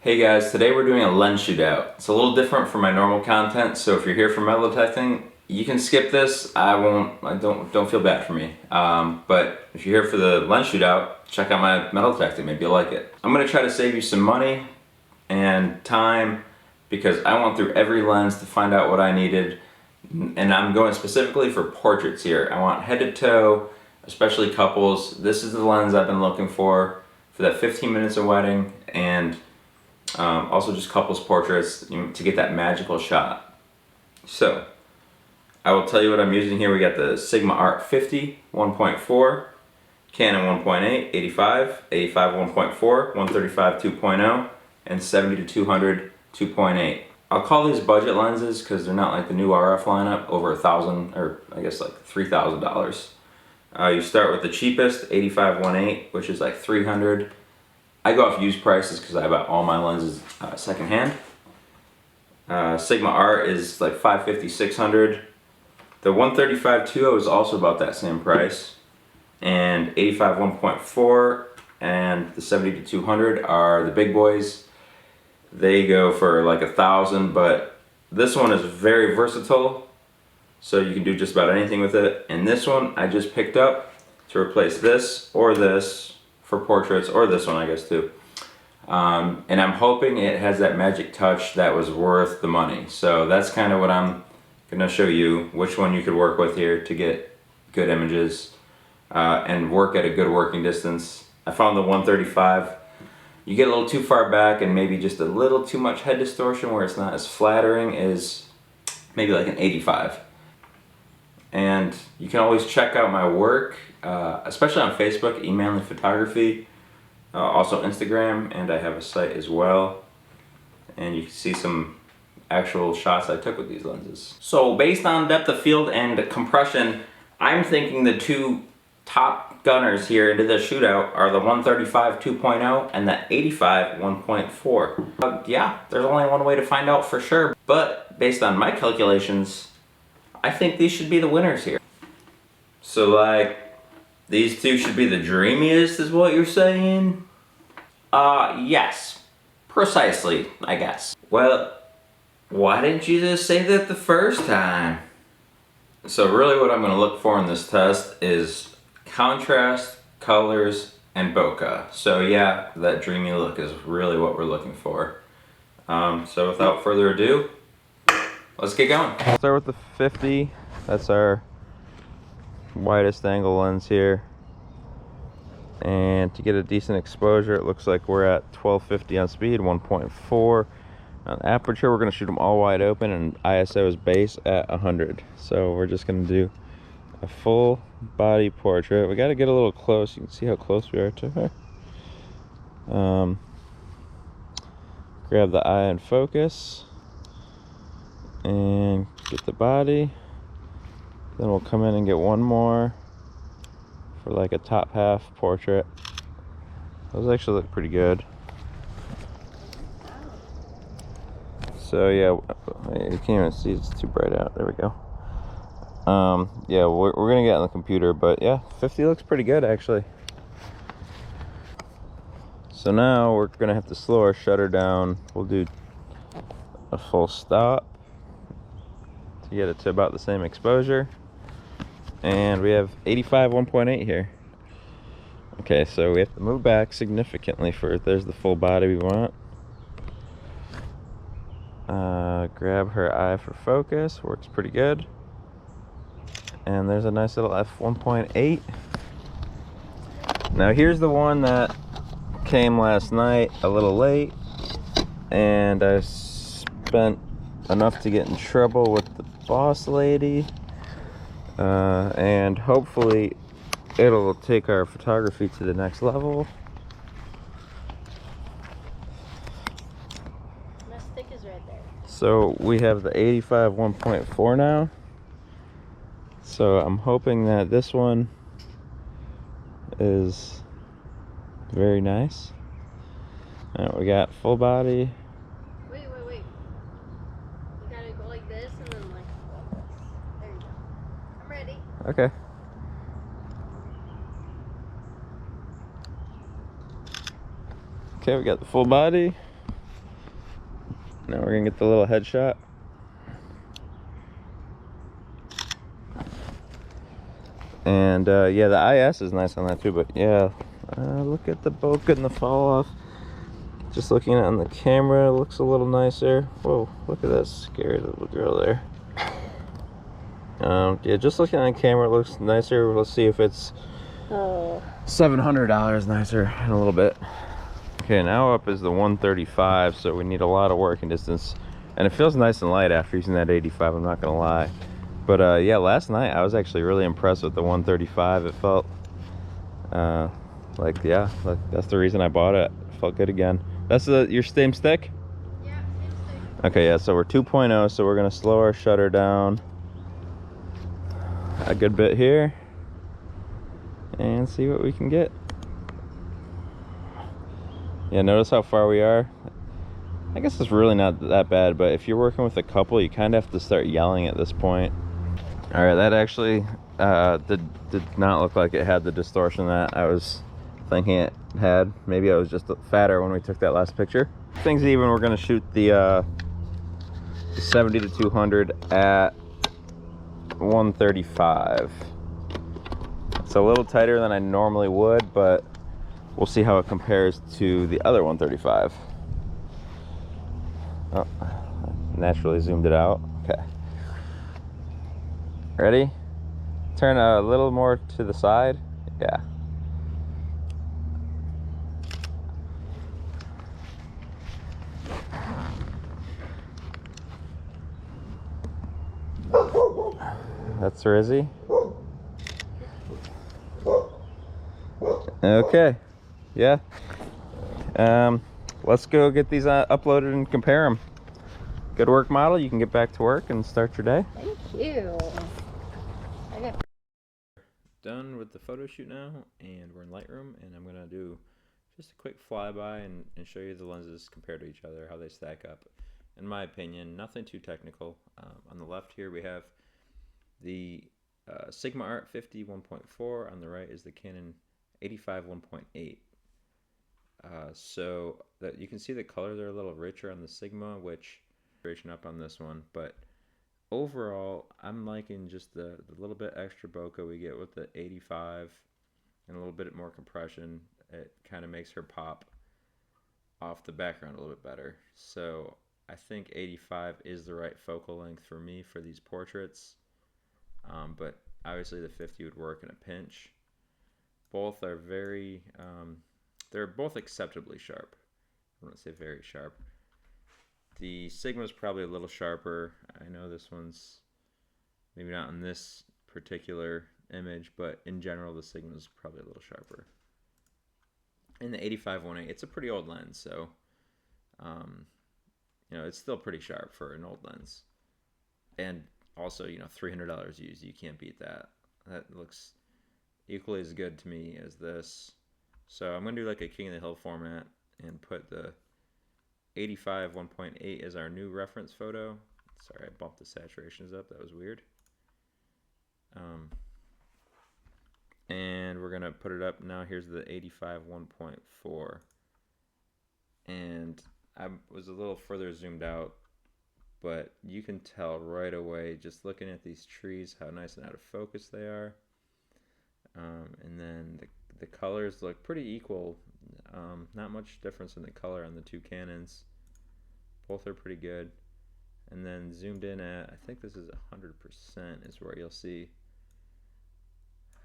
Hey guys, today we're doing a lens shootout. It's a little different from my normal content, so if you're here for metal detecting, you can skip this. Don't feel bad for me. But if you're here for the lens shootout, check out my metal detecting, maybe you'll like it. I'm gonna try to save you some money and time because I went through every lens to find out what I needed, and I'm going specifically for portraits here. I want head to toe, especially couples. This is the lens I've been looking for that 15 minutes of wedding, and also just couples portraits, to get that magical shot. So I will tell you what I'm using here. We got the Sigma Art 50 1.4, Canon 1.8, 85, 85 1.4, 135 2.0, and 70 to 200 2.8. I'll call these budget lenses because they're not like the new RF lineup over $1,000, or I guess like $3,000. You start with the cheapest, 85 1.8, which is like $300. I go off used prices because I bought all my lenses secondhand. Sigma Art is like $550, $600. The 135 2.0 is also about that same price. And 85 1.4 and the 70 to 200 are the big boys. They go for like $1,000, but this one is very versatile, so you can do just about anything with it. And this one I just picked up to replace this or this for portraits, or this one I guess too. And I'm hoping it has that magic touch that was worth the money. So that's kind of what I'm gonna show you, which one you could work with here to get good images and work at a good working distance. I found the 135, you get a little too far back and maybe just a little too much head distortion where it's not as flattering as maybe like an 85. And you can always check out my work, especially on Facebook, eManly Photography, also Instagram, and I have a site as well. And you can see some actual shots I took with these lenses. So based on depth of field and compression, I'm thinking the two top gunners here into this shootout are the 135 2.0 and the 85 1.4. Yeah, there's only one way to find out for sure, but based on my calculations, I think these should be the winners here. So like, these two should be the dreamiest is what you're saying? Yes. Precisely, I guess. Well, why didn't you just say that the first time? So really what I'm gonna look for in this test is contrast, colors, and bokeh. So yeah, that dreamy look is really what we're looking for. So without further ado, let's get going. I'll start with the 50. That's our widest angle lens here. And to get a decent exposure, it looks like we're at 1250 on speed, 1.4 on aperture. We're going to shoot them all wide open, and ISO is base at 100. So we're just going to do a full body portrait. We got to get a little close. You can see how close we are to her. Grab the eye in focus and get the body. Then we'll come in and get one more for like a top half portrait. Those actually look pretty good. So yeah, you can't even see, it's too bright out. There we go. Yeah, we're gonna get on the computer, but yeah, 50 looks pretty good actually. So now we're gonna have to slow our shutter down. We'll do a full stop to get it to about the same exposure. And we have 85 1.8 here. Okay, so we have to move back significantly for it. There's the full body we want. Grab her eye for focus, works pretty good. And there's a nice little f1.8. Now here's the one that came last night a little late, and I spent enough to get in trouble with the boss lady. And hopefully it'll take our photography to the next level. My stick is right there. So we have the 85 1.4 now. So I'm hoping that this one is very nice. Alright, we got full body. Wait. You gotta go like this and then like this. There you go. I'm ready. Okay. Okay, we got the full body. Now we're gonna get the little headshot. And yeah, the IS is nice on that too, but yeah, look at the bokeh and the fall off. Just looking at it on the camera, it looks a little nicer. Whoa, look at that scary little girl there. Yeah, just looking on camera, it looks nicer. Let's see if it's $700 nicer in a little bit. Okay, now up is the 135, so we need a lot of working distance. And it feels nice and light after using that 85, I'm not gonna lie. But yeah, last night I was actually really impressed with the 135. It felt like, yeah, like that's the reason I bought it. It felt good again. That's your same stick? Yeah, same stick. Okay, yeah, so we're 2.0, so we're gonna slow our shutter down a good bit here and see what we can get. Yeah, notice how far we are. I guess it's really not that bad, but if you're working with a couple, you kind of have to start yelling at this point. All right, that actually did not look like it had the distortion that I was thinking it had. Maybe I was just fatter when we took that last picture. Things even, we're gonna shoot the 70 to 200 at 135. It's a little tighter than I normally would, but we'll see how it compares to the other 135. Oh, naturally zoomed it out. Okay. Ready? Turn a little more to the side. Yeah. That's Rizzy. Okay. Yeah. Let's go get these uploaded and compare them. Good work, model. You can get back to work and start your day. Thank you. Done with the photo shoot now, and we're in Lightroom, and I'm gonna do just a quick flyby and show you the lenses compared to each other, how they stack up. In my opinion, nothing too technical. On the left here we have the Sigma Art 50 1.4. On the right is the Canon 85 1.8. So that you can see the colors are a little richer on the Sigma, which up on this one, but overall I'm liking just the little bit extra bokeh we get with the 85 and a little bit more compression. It kind of makes her pop off the background a little bit better. So I think 85 is the right focal length for me for these portraits, but obviously the 50 would work in a pinch. Both are very they're both acceptably sharp. I wouldn't say very sharp. The Sigma is probably a little sharper. I know this one's maybe not in this particular image, but in general the Sigma is probably a little sharper. In the 85 1.8, it's a pretty old lens, so you know, it's still pretty sharp for an old lens. And also, you know, $300 used, you can't beat that. That looks equally as good to me as this. So I'm gonna do like a King of the Hill format and put the 85 1.8 as our new reference photo. Sorry, I bumped the saturations up. That was weird. And we're gonna put it up now. Here's the 85 1.4, and I was a little further zoomed out, but you can tell right away just looking at these trees how nice and out of focus they are. And then the colors look pretty equal. Not much difference in the color on the two Canons. Both are pretty good. And then zoomed in at, I think this is 100%, is where you'll see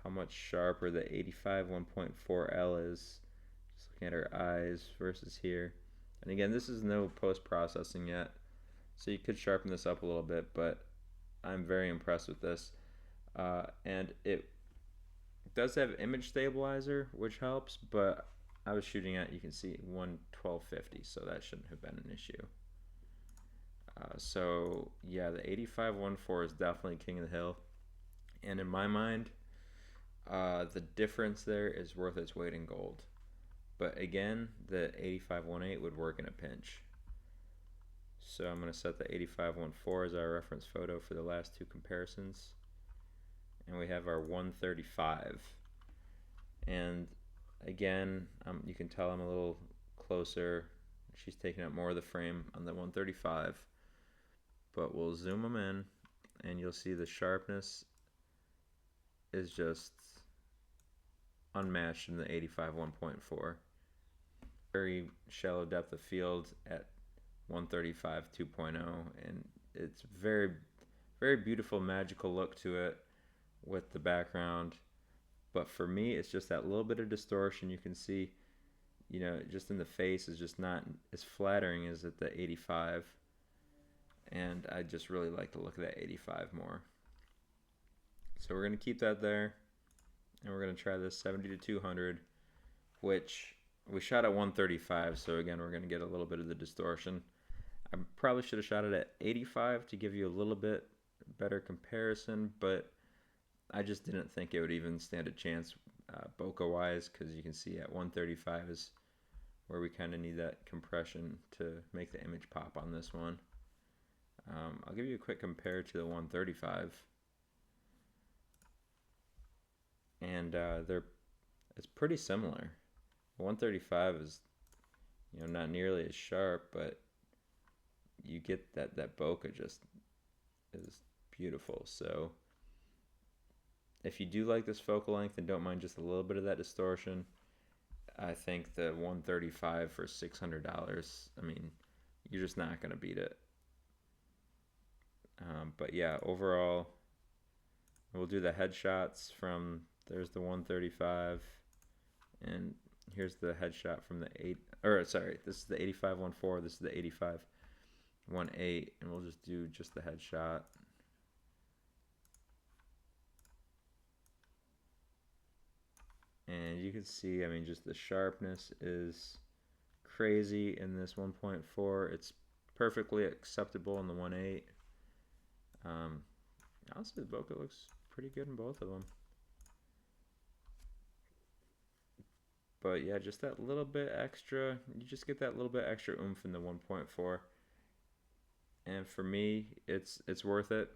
how much sharper the 85 1.4L is. Just looking at her eyes versus here. And again, this is no post-processing yet, so you could sharpen this up a little bit, but I'm very impressed with this. And it does have image stabilizer, which helps, but I was shooting at, you can see, 1/1250, so that shouldn't have been an issue. So yeah, the 85 1.4 is definitely king of the hill, and in my mind, the difference there is worth its weight in gold. But again, the 85 1.8 would work in a pinch. So I'm going to set the 85 1.4 as our reference photo for the last two comparisons. And we have our 135. And again, you can tell I'm a little closer She's taking up more of the frame on the 135, but we'll zoom them in and you'll see the sharpness is just unmatched in the 85 1.4. Very shallow depth of field at 135 2.0, and it's very beautiful, magical look to it with the background. But for me, it's just that little bit of distortion you can see, you know, just in the face is just not as flattering as at the 85. And I just really like the look of that 85 more. So we're going to keep that there. And we're going to try this 70 to 200, which we shot at 135. So again, we're going to get a little bit of the distortion. I probably should have shot it at 85 to give you a little bit better comparison, but I just didn't think it would even stand a chance bokeh wise, because you can see at 135 is where we kind of need that compression to make the image pop on this one. I'll give you a quick compare to the 135, and it's pretty similar. The 135 is, you know, not nearly as sharp, but you get that bokeh just is beautiful. So if you do like this focal length and don't mind just a little bit of that distortion, I think the 135 for $600, I mean, you're just not going to beat it. But yeah, overall, we'll do the headshots from, there's the 135, and here's the headshot from the this is the 85 1.4, this is the 85 1.8, and we'll just do just the headshot. And you can see, I mean, just the sharpness is crazy in this 1.4. It's perfectly acceptable in the 1.8. Honestly, the bokeh looks pretty good in both of them. But yeah, just that little bit extra, you just get that little bit extra oomph in the 1.4. And for me, it's worth it.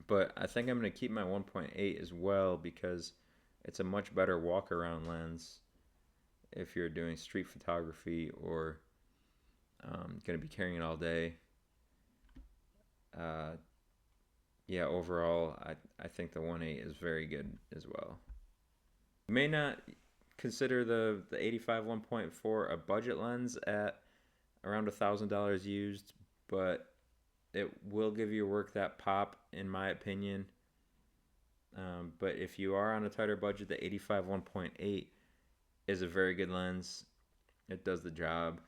But I think I'm going to keep my 1.8 as well, because it's a much better walk around lens if you're doing street photography or going to be carrying it all day. Yeah, overall, I think the 1.8 is very good as well. You may not consider the 85 1.4 a budget lens at around $1,000 used, but it will give your work that pop, in my opinion. But if you are on a tighter budget, the 85 1.8 is a very good lens. It does the job.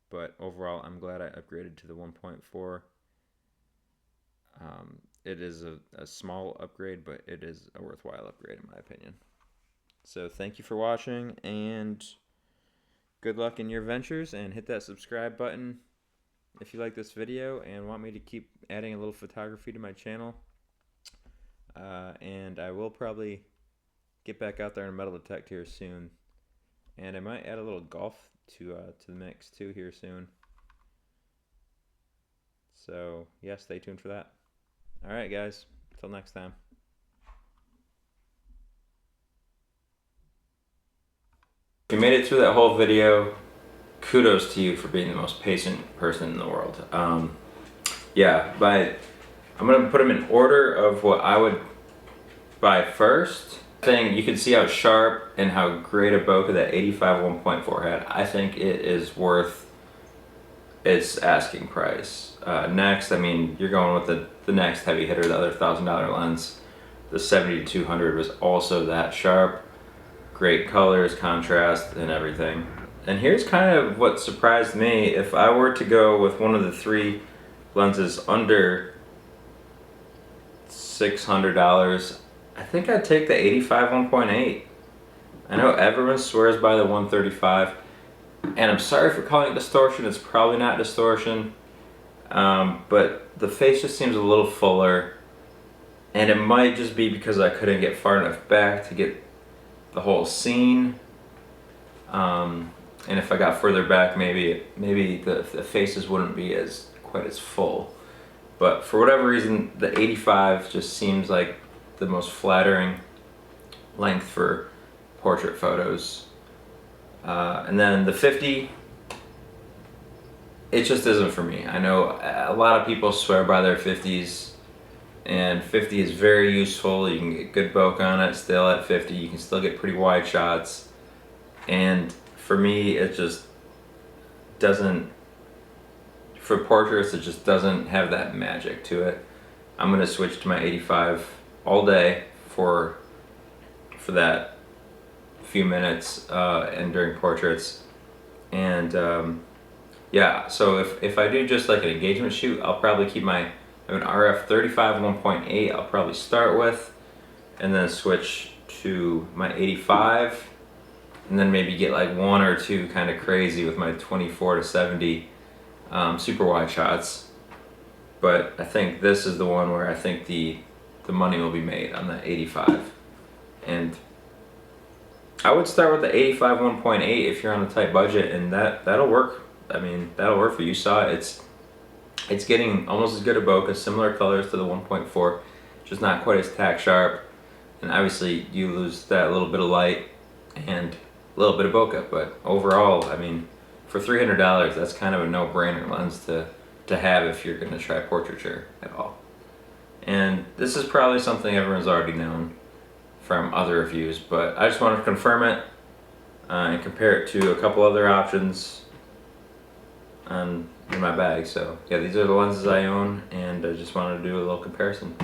But overall, I'm glad I upgraded to the 1.4. It is a small upgrade, but it is a worthwhile upgrade in my opinion. So thank you for watching, and good luck in your ventures, and hit that subscribe button if you like this video and want me to keep adding a little photography to my channel. And I will probably get back out there and metal detect here soon, and I might add a little golf to the mix too here soon. So yeah, stay tuned for that. All right, guys, till next time. If you made it through that whole video, kudos to you for being the most patient person in the world. Yeah, but I'm gonna put them in order of what I would buy first. You can see how sharp and how great a bokeh that 85 1.4 had. I think it is worth its asking price. Next, I mean, you're going with the next heavy hitter, the other $1,000 lens. The 70 to 200 was also that sharp. Great colors, contrast, and everything. And here's kind of what surprised me. If I were to go with one of the three lenses under $600, I think I'd take the 85 1.8. I know everyone swears by the 135, and I'm sorry for calling it distortion. It's probably not distortion, but the face just seems a little fuller, and it might just be because I couldn't get far enough back to get the whole scene. And if I got further back, maybe the faces wouldn't be quite as full. But for whatever reason, the 85 just seems like the most flattering length for portrait photos. And then the 50, it just isn't for me. I know a lot of people swear by their 50s, and 50 is very useful. You can get good bokeh on it still at 50. You can still get pretty wide shots. And for me, it just doesn't, for portraits, it just doesn't have that magic to it. I'm gonna switch to my 85 all day for that few minutes and during portraits. And yeah, so if I do just like an engagement shoot, I'll probably keep I have an RF 35 1.8 I'll probably start with, and then switch to my 85, and then maybe get like one or two kind of crazy with my 24 to 70 super wide shots. But I think this is the one where I think the money will be made on the 85. And I would start with the 85 1.8 if you're on a tight budget, and that'll work. I mean, that'll work for you. You saw it. It's getting almost as good a bokeh, similar colors to the 1.4, just not quite as tack sharp. And obviously you lose that little bit of light and a little bit of bokeh, but overall, I mean, for $300, that's kind of a no-brainer lens to have if you're going to try portraiture at all. And this is probably something everyone's already known from other reviews, but I just wanted to confirm it and compare it to a couple other options in my bag. So yeah, these are the lenses I own, and I just wanted to do a little comparison.